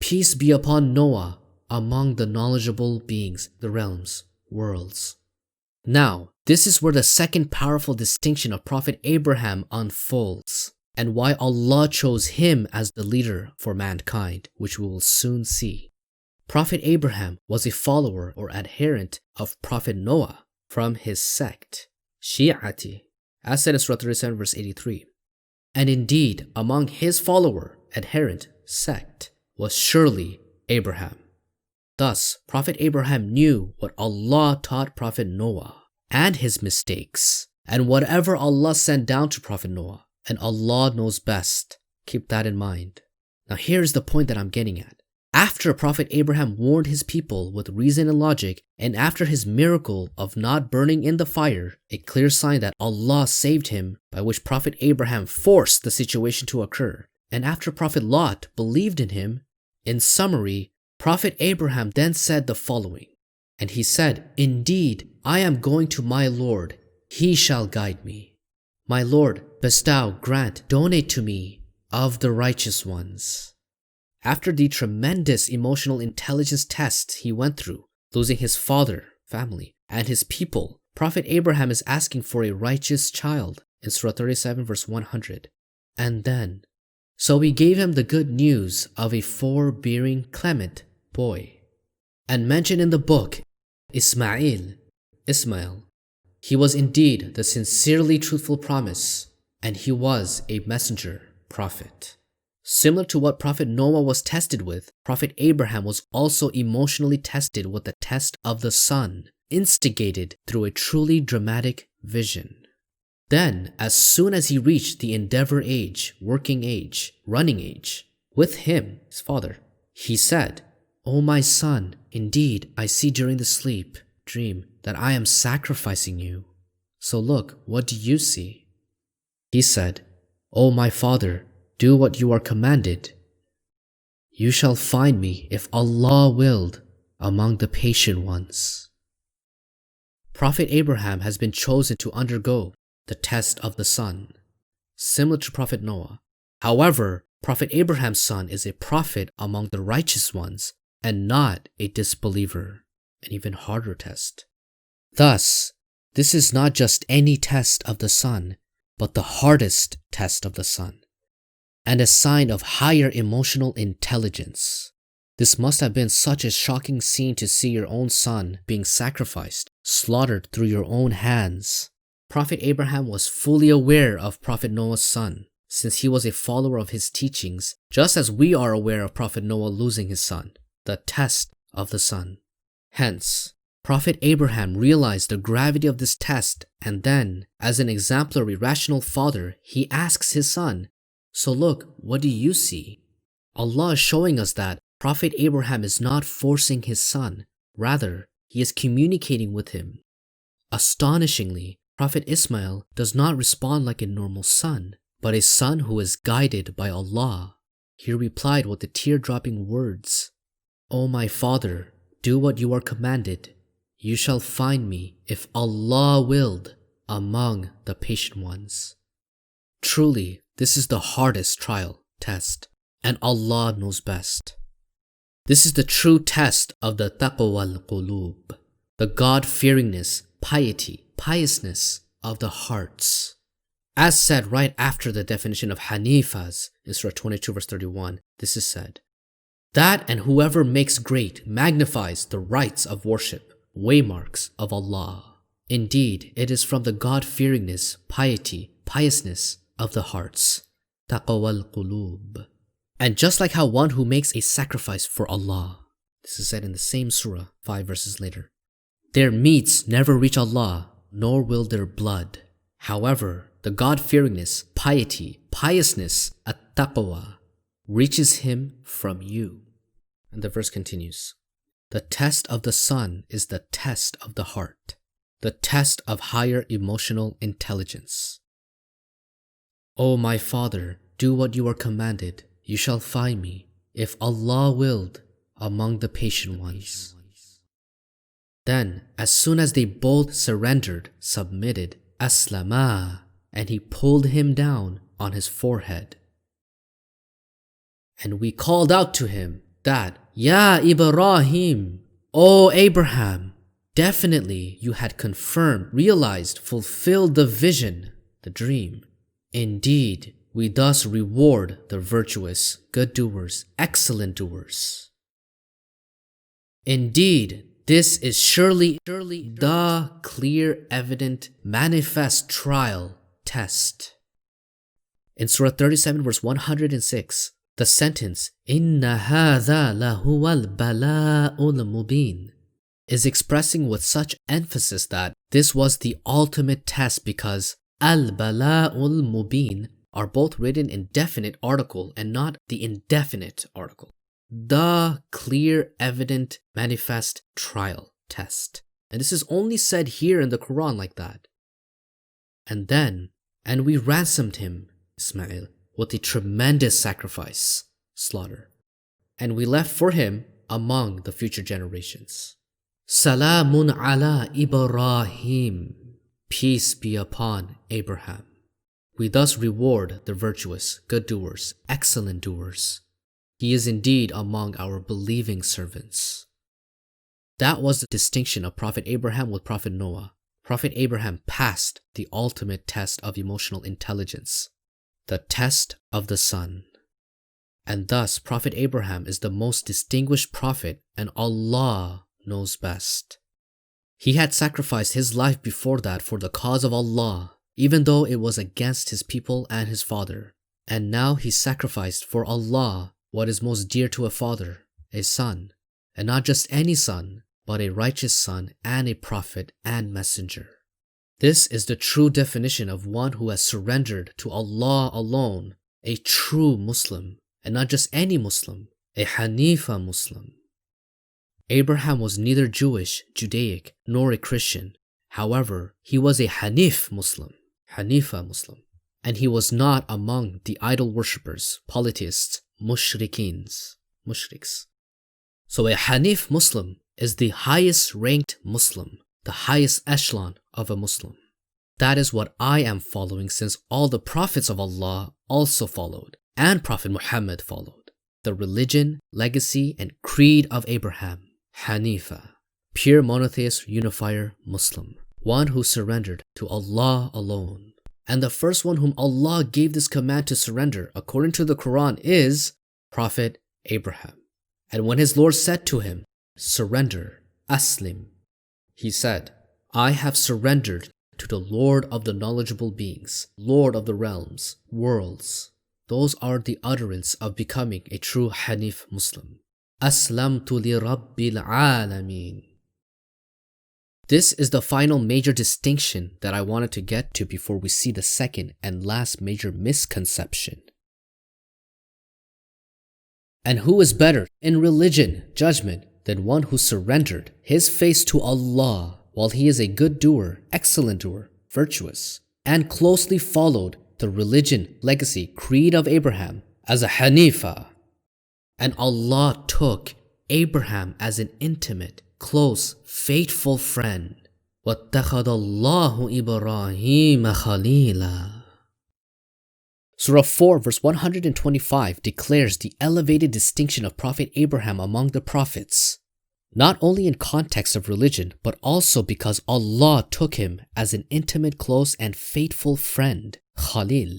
Peace be upon Noah among the knowledgeable beings, the realms, worlds. Now, this is where the second powerful distinction of Prophet Abraham unfolds, and why Allah chose him as the leader for mankind, which we will soon see. Prophet Abraham was a follower or adherent of Prophet Noah from his sect, Shi'ati, as said in Surah 37 verse 83. And indeed, among his follower, adherent, sect, was surely Abraham. Thus, Prophet Abraham knew what Allah taught Prophet Noah and his mistakes, and whatever Allah sent down to Prophet Noah, and Allah knows best. Keep that in mind. Now here's the point that I'm getting at. After Prophet Abraham warned his people with reason and logic, and after his miracle of not burning in the fire, a clear sign that Allah saved him, by which Prophet Abraham forced the situation to occur, and after Prophet Lot believed in him, in summary, Prophet Abraham then said the following, and he said, "Indeed, I am going to my Lord, He shall guide me. My Lord, bestow, grant, donate to me of the righteous ones." After the tremendous emotional intelligence test he went through, losing his father, family, and his people, Prophet Abraham is asking for a righteous child in Surah 37 verse 100. And then, so we gave him the good news of a forbearing, clement boy. And mentioned in the book, Ismail. He was indeed the sincerely truthful promise, and he was a messenger, prophet. Similar to what Prophet Noah was tested with, Prophet Abraham was also emotionally tested with the test of the sun, instigated through a truly dramatic vision. Then, as soon as he reached the endeavor age, working age, running age, with him, his father, he said, "O my son, indeed I see during the dream, that I am sacrificing you. So look, what do you see?" He said, "O my father, do what you are commanded. You shall find me, if Allah willed, among the patient ones." Prophet Abraham has been chosen to undergo the test of the sun, similar to Prophet Noah. However, Prophet Abraham's son is a prophet among the righteous ones and not a disbeliever, an even harder test. Thus, this is not just any test of the sun, but the hardest test of the sun, and a sign of higher emotional intelligence. This must have been such a shocking scene to see your own son being sacrificed, slaughtered through your own hands. Prophet Abraham was fully aware of Prophet Noah's son, since he was a follower of his teachings, just as we are aware of Prophet Noah losing his son, the test of the sun. Hence, Prophet Abraham realized the gravity of this test, and then, as an exemplary rational father, he asks his son, "So look, what do you see?" Allah is showing us that Prophet Abraham is not forcing his son, rather, he is communicating with him. Astonishingly, Prophet Ismail does not respond like a normal son, but a son who is guided by Allah. He replied with the tear-dropping words, "O my father, do what you are commanded. You shall find me, if Allah willed, among the patient ones." Truly, this is the hardest trial, test, and Allah knows best. This is the true test of the taqwa al-qulub, the God-fearingness, piety, piousness of the hearts. As said right after the definition of Hanifas in Surah 22 verse 31, this is said, "That and whoever makes great magnifies the rights of worship, waymarks of Allah. Indeed, it is from the God-fearingness, piety, piousness of the hearts, taqwa al-qulub." And just like how one who makes a sacrifice for Allah, this is said in the same surah 5 verses later, "Their meats never reach Allah, nor will their blood. However, the God-fearingness, piety, piousness, at-taqwa, reaches him from you." And the verse continues, "The test of the sun is the test of the heart, the test of higher emotional intelligence. O my father, do what you are commanded. You shall find me, if Allah willed, among the patient ones." Then, as soon as they both surrendered, submitted, aslama, and he pulled him down on his forehead. And we called out to him that, Ya Ibrahim, O Abraham, definitely you had confirmed, realized, fulfilled the vision, the dream. Indeed, we thus reward the virtuous, good doers, excellent doers. Indeed, this is surely the clear, evident, manifest trial, test. In Surah 37 verse 106, the sentence, Inna hadha lahuwal bala'ul mubin, is expressing with such emphasis that this was the ultimate test because al-bala'ul mubin are both written in definite article and not the indefinite article. The clear, evident, manifest trial, test. And this is only said here in the Quran like that. And we ransomed him, Ismail, with a tremendous sacrifice, slaughter. And we left for him among the future generations. Salamun ala Ibrahim. Peace be upon Abraham. We thus reward the virtuous, good doers, excellent doers. He is indeed among our believing servants. That was the distinction of Prophet Abraham with Prophet Noah. Prophet Abraham passed the ultimate test of emotional intelligence, the test of the sun. And thus, Prophet Abraham is the most distinguished prophet, and Allah knows best. He had sacrificed his life before that for the cause of Allah, even though it was against his people and his father. And now he sacrificed for Allah what is most dear to a father, a son, and not just any son, but a righteous son and a prophet and messenger. This is the true definition of one who has surrendered to Allah alone, a true Muslim, and not just any Muslim, a Hanifa Muslim. Abraham was neither Jewish, Judaic, nor a Christian. However, he was a Hanif Muslim, Hanifa Muslim, and he was not among the idol worshippers, polytheists, mushriks. So a Hanif Muslim is the highest ranked Muslim, the highest echelon of a Muslim. That is what I am following, since all the prophets of Allah also followed, and Prophet Muhammad followed. The religion, legacy, and creed of Abraham, Hanifa, pure monotheist unifier Muslim, one who surrendered to Allah alone. And the first one whom Allah gave this command to surrender, according to the Quran, is Prophet Abraham. And when his Lord said to him, surrender, Aslim, he said, I have surrendered to the Lord of the knowledgeable beings, Lord of the realms, worlds. Those are the utterance of becoming a true Hanif Muslim. Aslamtu li Rabbil Alameen. This is the final major distinction that I wanted to get to before we see the second and last major misconception. And who is better in religion, judgment, than one who surrendered his face to Allah while he is a good doer, excellent doer, virtuous, and closely followed the religion, legacy, creed of Abraham as a Hanifa. And Allah took Abraham as an intimate, close, faithful friend. وَاتَّخَذَ اللَّهُ إِبْرَاهِيمَ خَلِيلًا. Surah 4 verse 125 declares the elevated distinction of Prophet Abraham among the prophets, not only in context of religion, but also because Allah took him as an intimate, close, and faithful friend, Khalil.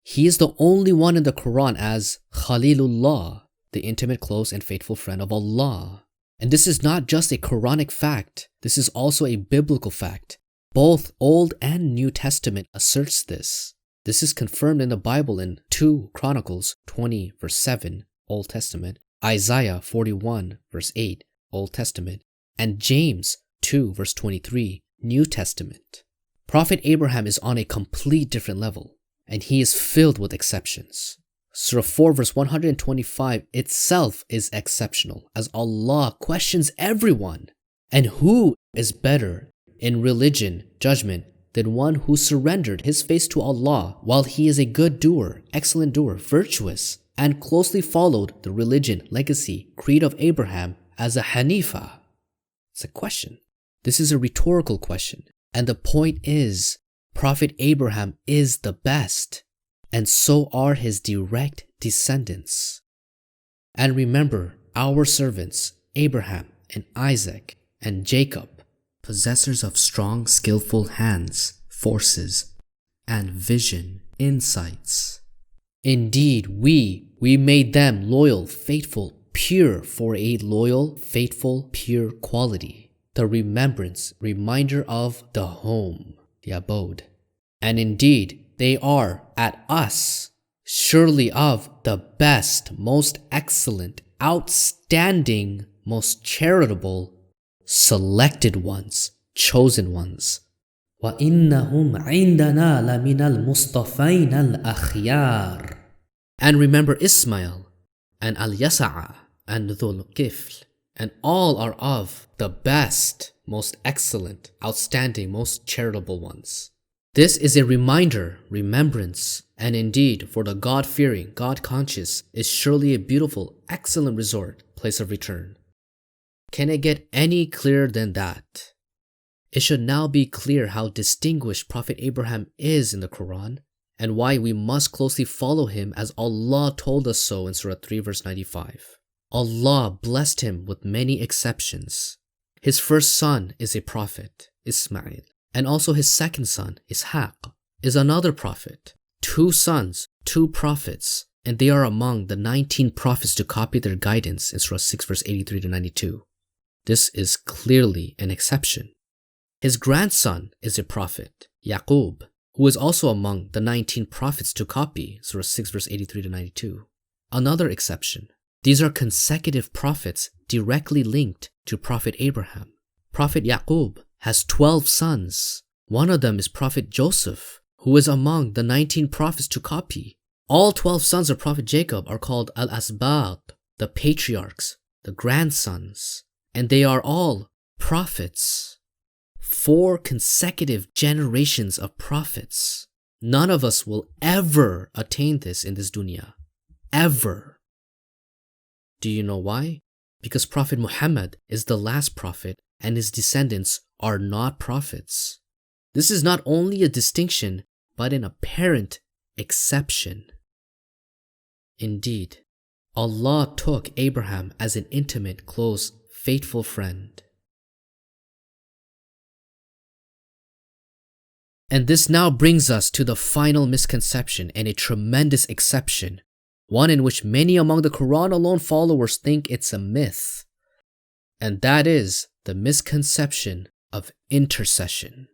He is the only one in the Quran as Khalilullah, the intimate, close, and faithful friend of Allah. And this is not just a Quranic fact, this is also a biblical fact. Both Old and New Testament asserts this. This is confirmed in the Bible in 2 Chronicles 20 verse 7, Old Testament, Isaiah 41 verse 8, Old Testament, and James 2 verse 23, New Testament. Prophet Abraham is on a complete different level, and he is filled with exceptions. Surah 4 verse 125 itself is exceptional, as Allah questions everyone. And who is better in religion, judgment, than one who surrendered his face to Allah while he is a good doer, excellent doer, virtuous, and closely followed the religion, legacy, creed of Abraham as a Hanifa? It's a question. This is a rhetorical question. And the point is, Prophet Abraham is the best, and so are his direct descendants. And remember, our servants, Abraham and Isaac and Jacob, possessors of strong, skillful hands, forces, and vision, insights. Indeed, we made them loyal, faithful, pure for a loyal, faithful, pure quality. The remembrance, reminder of the home, the abode. And indeed, they are at us, surely of the best, most excellent, outstanding, most charitable, selected ones, chosen ones. وَإِنَّهُمْ عِنْدَنَا لَمِنَ الْمُصْطَفَيْنَ الْأَخْيَارِ. And remember Ismail and Al-Yasa'a and Dhul Kifl, and all are of the best, most excellent, outstanding, most charitable ones. This is a reminder, remembrance, and indeed for the God-fearing, God-conscious is surely a beautiful, excellent resort, place of return. Can it get any clearer than that? It should now be clear how distinguished Prophet Abraham is in the Quran and why we must closely follow him as Allah told us so in Surah 3 verse 95. Allah blessed him with many exceptions. His first son is a prophet, Ismail, and also his second son, Ishaq, is another prophet. 2 sons, 2 prophets, and they are among the 19 prophets to copy their guidance in Surah 6 verse 83 to 92. This is clearly an exception. His grandson is a prophet, Yaqub, who is also among the 19 prophets to copy Surah 6 verse 83 to 92. Another exception. These are consecutive prophets directly linked to Prophet Abraham. Prophet Yaqub has 12 sons. One of them is Prophet Joseph, who is among the 19 prophets to copy. All 12 sons of Prophet Jacob are called Al-Asbat, the patriarchs, the grandsons, and they are all prophets. 4 consecutive generations of prophets. None of us will ever attain this in this dunya. Ever. Do you know why? Because Prophet Muhammad is the last prophet and his descendants are not prophets. This is not only a distinction, but an apparent exception. Indeed, Allah took Abraham as an intimate, close, faithful friend. And this now brings us to the final misconception and a tremendous exception, one in which many among the Quran alone followers think it's a myth. And that is the misconception of intercession.